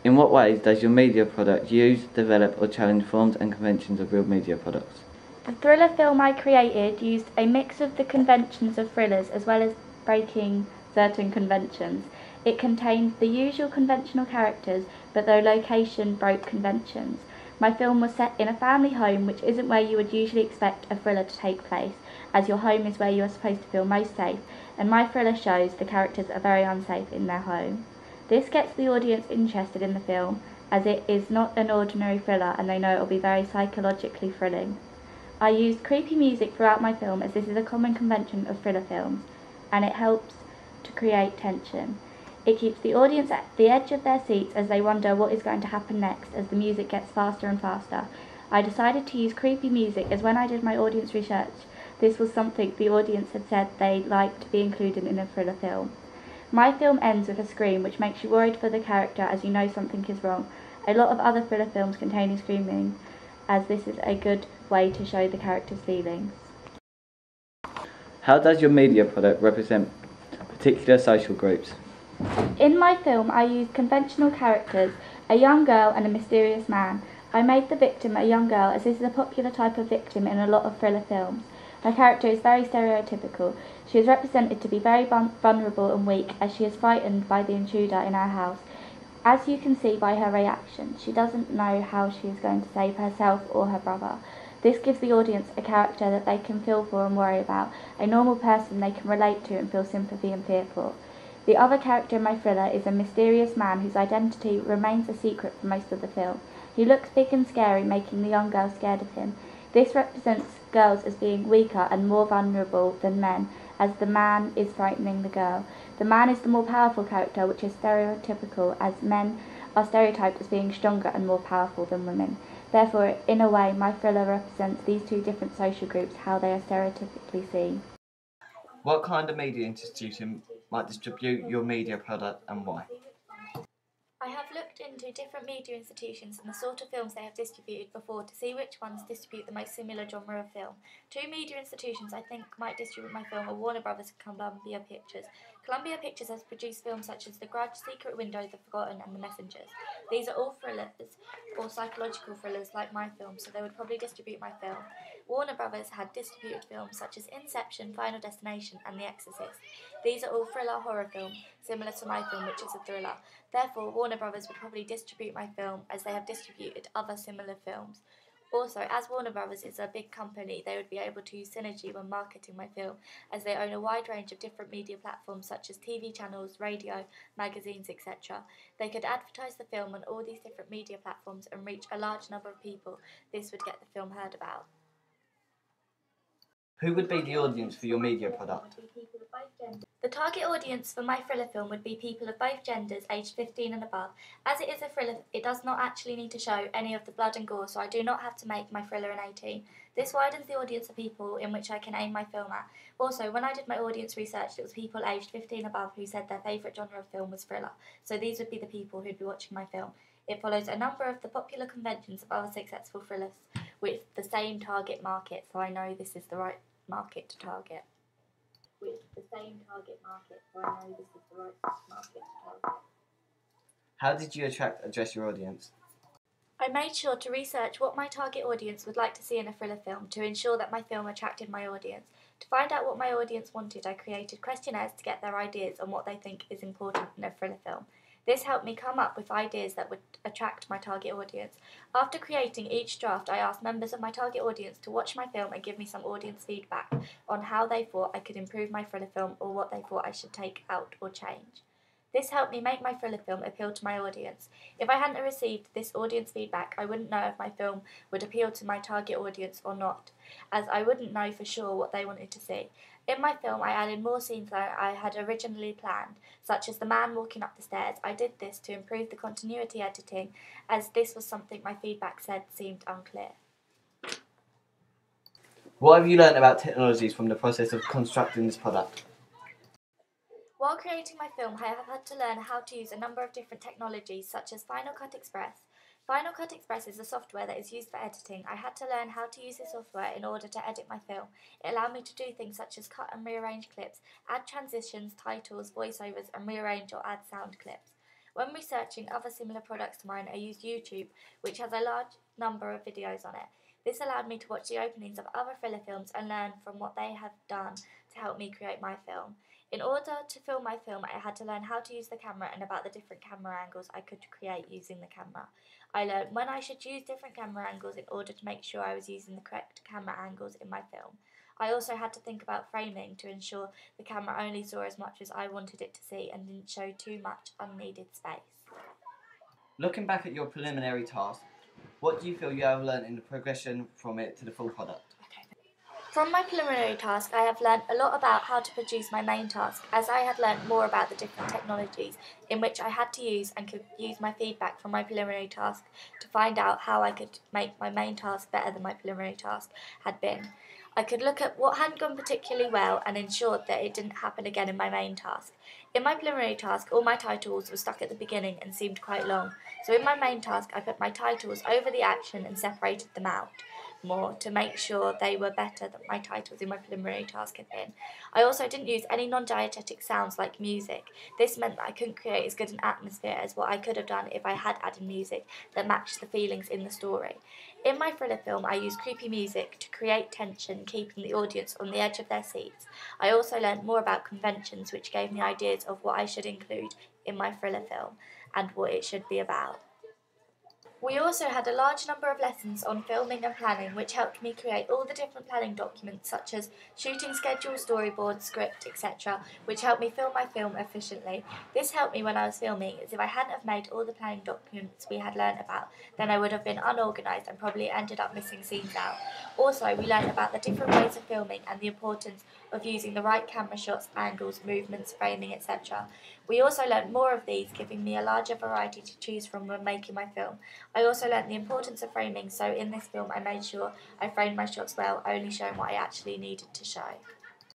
In what ways does your media product use, develop or challenge forms and conventions of real media products? The thriller film I created used a mix of the conventions of thrillers as well as breaking certain conventions. It contained the usual conventional characters, but their location broke conventions. My film was set in a family home, which isn't where you would usually expect a thriller to take place, as your home is where you are supposed to feel most safe, and my thriller shows the characters are very unsafe in their home. This gets the audience interested in the film, as it is not an ordinary thriller and they know it will be very psychologically thrilling. I used creepy music throughout my film, as this is a common convention of thriller films, and it helps to create tension. It keeps the audience at the edge of their seats as they wonder what is going to happen next as the music gets faster and faster. I decided to use creepy music as when I did my audience research, this was something the audience had said they'd like to be included in a thriller film. My film ends with a scream which makes you worried for the character as you know something is wrong. A lot of other thriller films contain screaming, as this is a good way to show the character's feelings. How does your media product represent particular social groups? In my film, I used conventional characters, a young girl and a mysterious man. I made the victim a young girl, as this is a popular type of victim in a lot of thriller films. Her character is very stereotypical. She is represented to be very vulnerable and weak, as she is frightened by the intruder in our house. As you can see by her reaction, she doesn't know how she is going to save herself or her brother. This gives the audience a character that they can feel for and worry about, a normal person they can relate to and feel sympathy and fear for. The other character in my thriller is a mysterious man whose identity remains a secret for most of the film. He looks big and scary, making the young girl scared of him. This represents girls as being weaker and more vulnerable than men, as the man is frightening the girl. The man is the more powerful character, which is stereotypical, as men are stereotyped as being stronger and more powerful than women. Therefore, in a way, my thriller represents these two different social groups, how they are stereotypically seen. What kind of media institution might distribute your media product and why? I have looked into different media institutions and the sort of films they have distributed before to see which ones distribute the most similar genre of film. Two media institutions I think might distribute my film are Warner Brothers and Columbia Pictures. Columbia Pictures has produced films such as The Grudge, Secret Window, The Forgotten and The Messengers. These are all thrillers or psychological thrillers like my film, so they would probably distribute my film. Warner Brothers had distributed films such as Inception, Final Destination and The Exorcist. These are all thriller horror films, similar to my film, which is a thriller. Therefore, Warner Brothers would probably distribute my film as they have distributed other similar films. Also, as Warner Brothers is a big company, they would be able to use synergy when marketing my film, as they own a wide range of different media platforms such as TV channels, radio, magazines, etc. They could advertise the film on all these different media platforms and reach a large number of people. This would get the film heard about. Who would be the audience for your media product? The target audience for my thriller film would be people of both genders aged 15 and above. As it is a thriller, it does not actually need to show any of the blood and gore, so I do not have to make my thriller an 18. This widens the audience of people in which I can aim my film at. Also, when I did my audience research, it was people aged 15 and above who said their favourite genre of film was thriller, so these would be the people who'd be watching my film. It follows a number of the popular conventions of other successful thrillers with the same target market, so I know this is the right market to target. How did you address your audience? I made sure to research what my target audience would like to see in a thriller film to ensure that my film attracted my audience. To find out what my audience wanted, I created questionnaires to get their ideas on what they think is important in a thriller film. This helped me come up with ideas that would attract my target audience. After creating each draft, I asked members of my target audience to watch my film and give me some audience feedback on how they thought I could improve my thriller film or what they thought I should take out or change. This helped me make my thriller film appeal to my audience. If I hadn't received this audience feedback, I wouldn't know if my film would appeal to my target audience or not, as I wouldn't know for sure what they wanted to see. In my film, I added more scenes than I had originally planned, such as the man walking up the stairs. I did this to improve the continuity editing, as this was something my feedback said seemed unclear. What have you learned about technologies from the process of constructing this product? While creating my film, I have had to learn how to use a number of different technologies, such as Final Cut Express. Final Cut Express is a software that is used for editing. I had to learn how to use this software in order to edit my film. It allowed me to do things such as cut and rearrange clips, add transitions, titles, voiceovers, and rearrange or add sound clips. When researching other similar products to mine, I used YouTube, which has a large number of videos on it. This allowed me to watch the openings of other thriller films and learn from what they have done to help me create my film. In order to film my film, I had to learn how to use the camera and about the different camera angles I could create using the camera. I learned when I should use different camera angles in order to make sure I was using the correct camera angles in my film. I also had to think about framing to ensure the camera only saw as much as I wanted it to see and didn't show too much unneeded space. Looking back at your preliminary task, what do you feel you have learned in the progression from it to the full product? From my preliminary task, I have learned a lot about how to produce my main task, as I had learned more about the different technologies in which I had to use and could use my feedback from my preliminary task to find out how I could make my main task better than my preliminary task had been. I could look at what hadn't gone particularly well and ensured that it didn't happen again in my main task. In my preliminary task, all my titles were stuck at the beginning and seemed quite long, so in my main task I put my titles over the action and separated them out more to make sure they were better than my titles in my preliminary task had been. I also didn't use any non-diegetic sounds like music. This meant that I couldn't create as good an atmosphere as what I could have done if I had added music that matched the feelings in the story. In my thriller film, I used creepy music to create tension, keeping the audience on the edge of their seats. I also learned more about conventions, which gave me ideas of what I should include in my thriller film and what it should be about. We also had a large number of lessons on filming and planning, which helped me create all the different planning documents such as shooting schedule, storyboard, script, etc., which helped me film my film efficiently. This helped me when I was filming, as if I hadn't have made all the planning documents we had learned about, then I would have been unorganised and probably ended up missing scenes out. Also, we learned about the different ways of filming and the importance of using the right camera shots, angles, movements, framing, etc. We also learned more of these, giving me a larger variety to choose from when making my film. I also learnt the importance of framing, so in this film I made sure I framed my shots well, only showing what I actually needed to show.